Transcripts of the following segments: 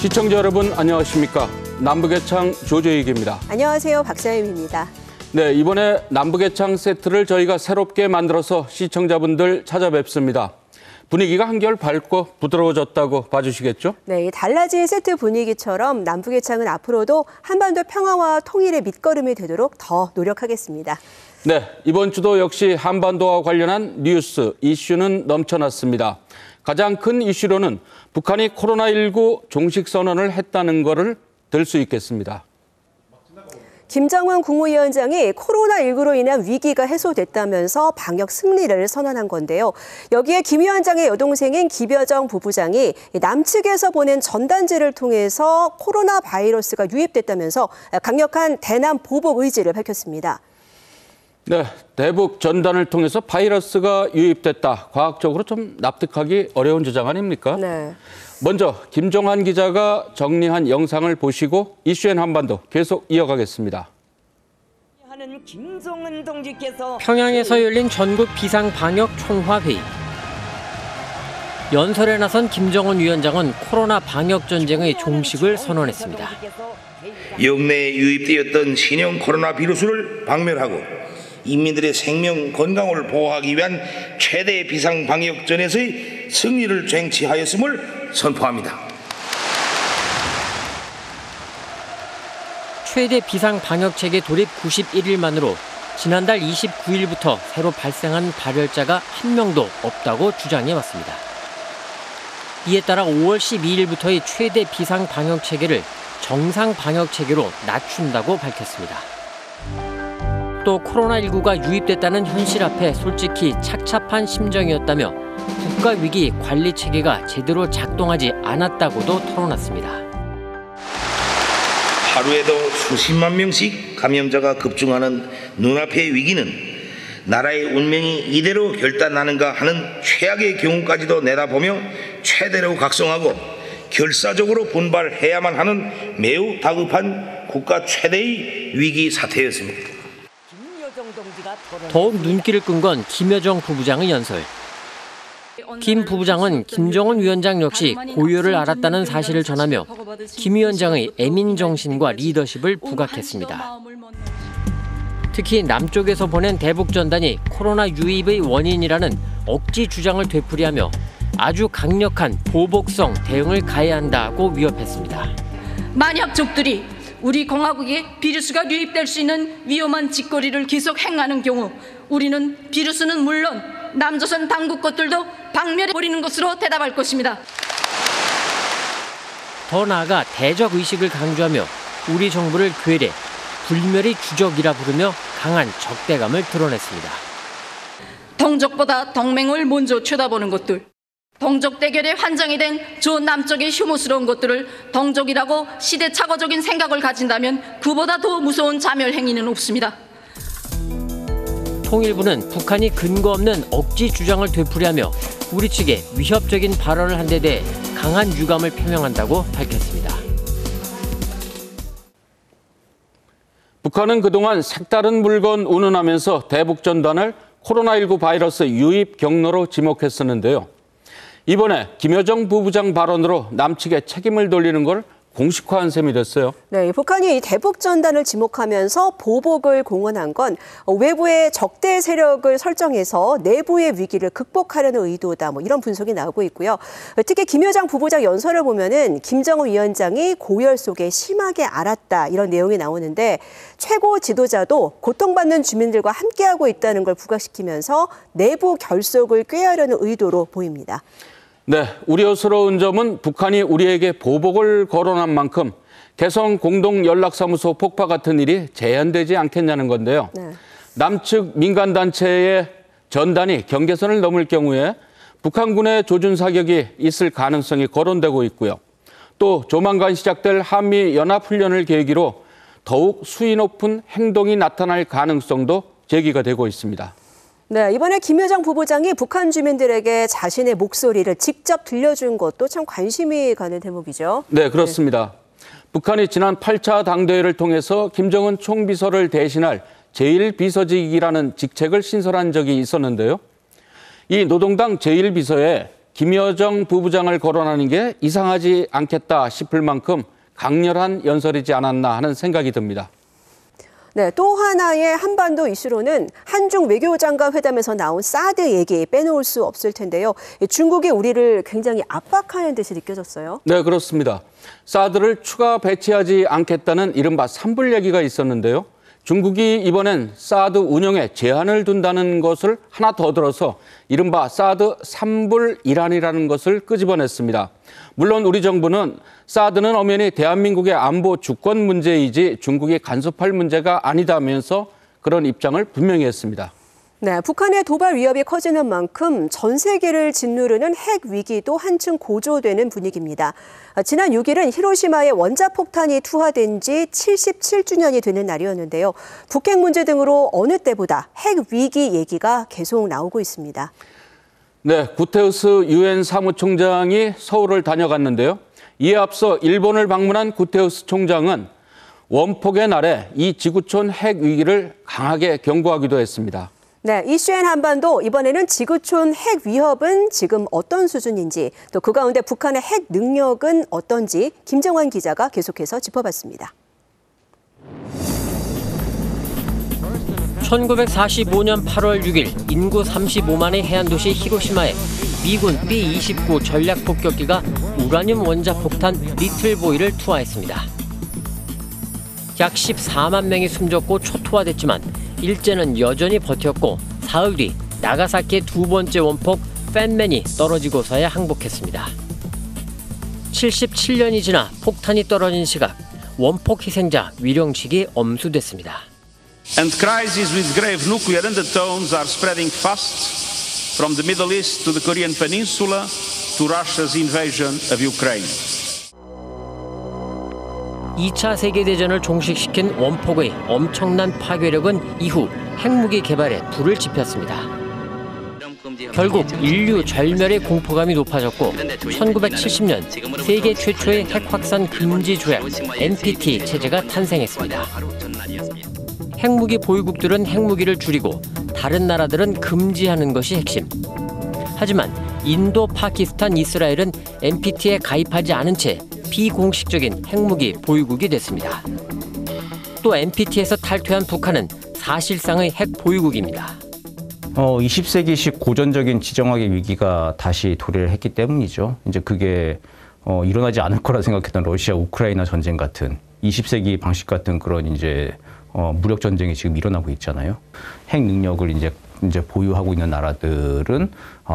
시청자 여러분 안녕하십니까. 남북예창 조재익입니다. 안녕하세요. 박사임입니다. 네, 이번에 남북예창 세트를 저희가 새롭게 만들어서 시청자분들 찾아뵙습니다. 분위기가 한결 밝고 부드러워졌다고 봐주시겠죠? 네, 달라진 세트 분위기처럼 남북예창은 앞으로도 한반도 평화와 통일의 밑거름이 되도록 더 노력하겠습니다. 네, 이번 주도 역시 한반도와 관련한 뉴스, 이슈는 넘쳐났습니다. 가장 큰 이슈로는 북한이 코로나19 종식 선언을 했다는 것을 들 수 있겠습니다. 김정은 국무위원장이 코로나19로 인한 위기가 해소됐다면서 방역 승리를 선언한 건데요. 여기에 김 위원장의 여동생인 김여정 부부장이 남측에서 보낸 전단지를 통해서 코로나 바이러스가 유입됐다면서 강력한 대남 보복 의지를 밝혔습니다. 네, 대북 전단을 통해서 바이러스가 유입됐다. 과학적으로 좀 납득하기 어려운 주장 아닙니까? 네. 먼저 김종한 기자가 정리한 영상을 보시고 이슈엔 한반도 계속 이어가겠습니다. 평양에서 열린 전국 비상방역 총화회의. 연설에 나선 김정은 위원장은 코로나 방역 전쟁의 종식을 선언했습니다. 역내에 유입되었던 신형 코로나 바이러스를 박멸하고 인민들의 생명 건강을 보호하기 위한 최대 비상방역전에서의 승리를 쟁취하였음을 선포합니다. 최대 비상방역체계 돌입 91일 만으로 지난달 29일부터 새로 발생한 발열자가 한 명도 없다고 주장해왔습니다. 이에 따라 5월 12일부터의 최대 비상방역체계를 정상방역체계로 낮춘다고 밝혔습니다. 또 코로나19가 유입됐다는 현실 앞에 솔직히 착잡한 심정이었다며 국가위기 관리체계가 제대로 작동하지 않았다고도 털어놨습니다. 하루에도 수십만 명씩 감염자가 급증하는 눈앞의 위기는 나라의 운명이 이대로 결단나는가 하는 최악의 경우까지도 내다보며 최대로 각성하고 결사적으로 분발해야만 하는 매우 다급한 국가 최대의 위기 사태였습니다. 더욱 눈길을 끈 건 김여정 부부장의 연설. 김 부부장은 김정은 위원장 역시 고요를 알았다는 사실을 전하며 김 위원장의 애민 정신과 리더십을 부각했습니다. 특히 남쪽에서 보낸 대북 전단이 코로나 유입의 원인이라는 억지 주장을 되풀이하며 아주 강력한 보복성 대응을 가해야 한다고 위협했습니다. 만약 적들이 우리 공화국에 비루스가 유입될 수 있는 위험한 짓거리를 계속 행하는 경우 우리는 비루스는 물론 남조선 당국 것들도 박멸해버리는 것으로 대답할 것입니다. 더 나아가 대적 의식을 강조하며 우리 정부를 괴뢰, 불멸의 주적이라 부르며 강한 적대감을 드러냈습니다. 동족보다 동맹을 먼저 쳐다보는 것들, 동족 대결에 환장이 된 저 남쪽의 혐오스러운 것들을 동족이라고 시대착오적인 생각을 가진다면 그보다 더 무서운 자멸 행위는 없습니다. 통일부는 북한이 근거 없는 억지 주장을 되풀이하며 우리 측에 위협적인 발언을 한 데 대해 강한 유감을 표명한다고 밝혔습니다. 북한은 그동안 색다른 물건 운운하면서 대북 전단을 코로나19 바이러스 유입 경로로 지목했었는데요. 이번에 김여정 부부장 발언으로 남측에 책임을 돌리는 걸 공식화한 셈이 됐어요. 네, 북한이 대북 전단을 지목하면서 보복을 공언한 건 외부의 적대 세력을 설정해서 내부의 위기를 극복하려는 의도다. 이런 분석이 나오고 있고요. 특히 김여정 부부장 연설을 보면은 김정은 위원장이 고열 속에 심하게 앓았다 이런 내용이 나오는데 최고 지도자도 고통받는 주민들과 함께하고 있다는 걸 부각시키면서 내부 결속을 꾀하려는 의도로 보입니다. 네, 우려스러운 점은 북한이 우리에게 보복을 거론한 만큼 개성 공동연락사무소 폭파 같은 일이 재현되지 않겠냐는 건데요. 네. 남측 민간단체의 전단이 경계선을 넘을 경우에 북한군의 조준 사격이 있을 가능성이 거론되고 있고요. 또 조만간 시작될 한미연합훈련을 계기로 더욱 수위 높은 행동이 나타날 가능성도 제기가 되고 있습니다. 네, 이번에 김여정 부부장이 북한 주민들에게 자신의 목소리를 직접 들려준 것도 참 관심이 가는 대목이죠. 네, 그렇습니다. 네. 북한이 지난 8차 당대회를 통해서 김정은 총비서를 대신할 제1비서직이라는 직책을 신설한 적이 있었는데요. 이 노동당 제1비서에 김여정 부부장을 거론하는 게 이상하지 않겠다 싶을 만큼 강렬한 연설이지 않았나 하는 생각이 듭니다. 네, 또 하나의 한반도 이슈로는 한중 외교장관 회담에서 나온 사드 얘기 빼놓을 수 없을 텐데요. 중국이 우리를 굉장히 압박하는 듯이 느껴졌어요. 네, 그렇습니다. 사드를 추가 배치하지 않겠다는 이른바 산불 얘기가 있었는데요. 중국이 이번엔 사드 운영에 제한을 둔다는 것을 하나 더 들어서 이른바 사드 산불 일환이라는 것을 끄집어냈습니다. 물론 우리 정부는 사드는 엄연히 대한민국의 안보 주권 문제이지 중국이 간섭할 문제가 아니다면서 그런 입장을 분명히 했습니다. 네, 북한의 도발 위협이 커지는 만큼 전 세계를 짓누르는 핵 위기도 한층 고조되는 분위기입니다. 지난 6일은 히로시마에 원자폭탄이 투하된 지 77주년이 되는 날이었는데요. 북핵 문제 등으로 어느 때보다 핵 위기 얘기가 계속 나오고 있습니다. 네, 구테우스 유엔 사무총장이 서울을 다녀갔는데요. 이에 앞서 일본을 방문한 구테우스 총장은 원폭의 날에 이 지구촌 핵 위기를 강하게 경고하기도 했습니다. 네, 이슈엔 한반도 이번에는 지구촌 핵 위협은 지금 어떤 수준인지 또 그 가운데 북한의 핵 능력은 어떤지 김정환 기자가 계속해서 짚어봤습니다. 1945년 8월 6일 인구 35만의 해안도시 히로시마에 미군 B-29 전략폭격기가 우라늄 원자폭탄 리틀보이를 투하했습니다. 약 14만 명이 숨졌고 초토화됐지만 일제는 여전히 버텼고 사흘 뒤 나가사키의 두 번째 원폭 팬맨이 떨어지고서야 항복했습니다. 77년이 지나 폭탄이 떨어진 시각, 원폭 희생자 위령식이 엄수됐습니다. And crises with grave nuclear undertones are spreading fast from the Middle East to the Korean Peninsula to Russia's invasion of Ukraine. 2차 세계대전을 종식시킨 원폭의 엄청난 파괴력은 이후 핵무기 개발에 불을 지폈습니다. 결국 인류 절멸의 공포감이 높아졌고 1970년 세계 최초의 핵 확산 금지 조약 NPT 체제가 탄생했습니다. 핵무기 보유국들은 핵무기를 줄이고 다른 나라들은 금지하는 것이 핵심. 하지만 인도, 파키스탄, 이스라엘은 NPT에 가입하지 않은 채 비공식적인 핵무기 보유국이 됐습니다. 또 NPT에서 탈퇴한 북한은 사실상의 핵 보유국입니다. 20세기식 고전적인 지정학의 위기가 다시 도래를 했기 때문이죠. 이제 그게 일어나지 않을 거라 생각했던 러시아 우크라이나 전쟁 같은 20세기 방식 같은 그런 이제 무력 전쟁이 지금 일어나고 있잖아요. 핵 능력을 이제 보유하고 있는 나라들은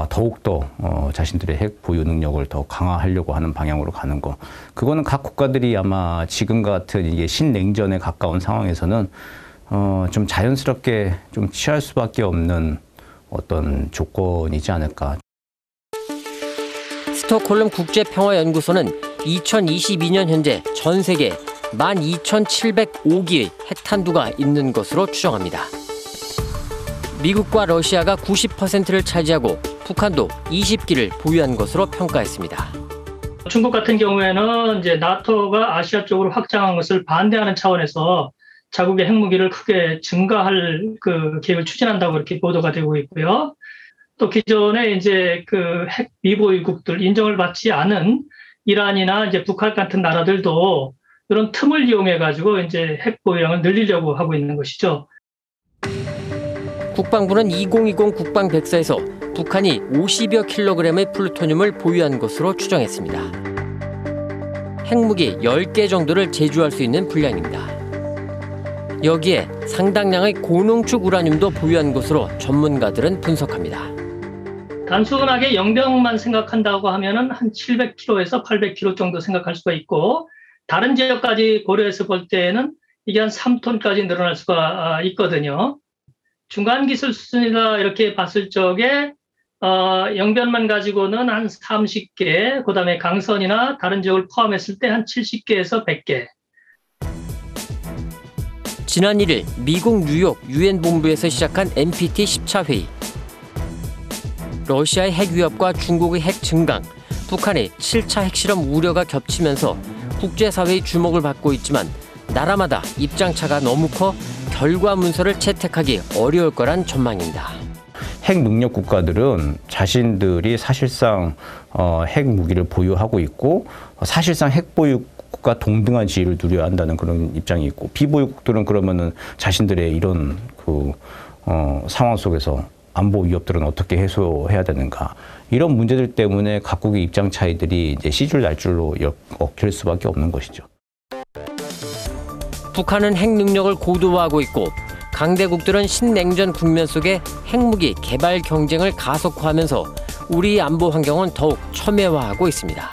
더욱더 자신들의 핵 보유 능력을 더 강화하려고 하는 방향으로 가는 거. 그거는 각 국가들이 아마 지금 같은 이게 신냉전에 가까운 상황에서는 좀 자연스럽게 좀 취할 수밖에 없는 어떤 조건이지 않을까. 스톡홀름 국제평화연구소는 2022년 현재 전 세계 12,705기의 핵탄두가 있는 것으로 추정합니다. 미국과 러시아가 90%를 차지하고 북한도 20기를 보유한 것으로 평가했습니다. 중국 같은 경우에는 이제 나토가 아시아 쪽으로 확장한 것을 반대하는 차원에서 자국의 핵무기를 크게 증가할 그 계획을 추진한다고 이렇게 보도가 되고 있고요. 또 기존에 이제 그 핵 미보유국들 인정을 받지 않은 이란이나 이제 북한 같은 나라들도 이런 틈을 이용해 가지고 이제 핵 보유량을 늘리려고 하고 있는 것이죠. 국방부는 2020 국방백서에서 북한이 50여 킬로그램의 플루토늄을 보유한 것으로 추정했습니다. 핵무기 10개 정도를 제조할 수 있는 분량입니다. 여기에 상당량의 고농축 우라늄도 보유한 것으로 전문가들은 분석합니다. 단순하게 영병만 생각한다고 하면은 한 700kg에서 800kg 정도 생각할 수가 있고 다른 지역까지 고려해서 볼 때에는 이게 한 3톤까지 늘어날 수가 있거든요. 중간 기술 수준이다 이렇게 봤을 적에 영변만 가지고는 한 30개, 그다음에 강선이나 다른 지역을 포함했을 때 한 70개에서 100개. 지난 1일 미국 뉴욕 유엔 본부에서 시작한 NPT 10차 회의. 러시아의 핵 위협과 중국의 핵 증강, 북한의 7차 핵실험 우려가 겹치면서 국제사회의 주목을 받고 있지만 나라마다 입장차가 너무 커 결과 문서를 채택하기 어려울 거란 전망입니다. 핵 능력 국가들은 자신들이 사실상 핵 무기를 보유하고 있고 사실상 핵 보유국과 동등한 지위를 누려야 한다는 그런 입장이 있고, 비보유국들은 그러면은 자신들의 이런 상황 속에서 안보 위협들은 어떻게 해소해야 되는가, 이런 문제들 때문에 각국의 입장 차이들이 이제 씨줄 날줄로 얽힐 수밖에 없는 것이죠. 북한은 핵 능력을 고도화하고 있고 강대국들은 신냉전 국면 속에 핵무기 개발 경쟁을 가속화하면서 우리 안보 환경은 더욱 첨예화하고 있습니다.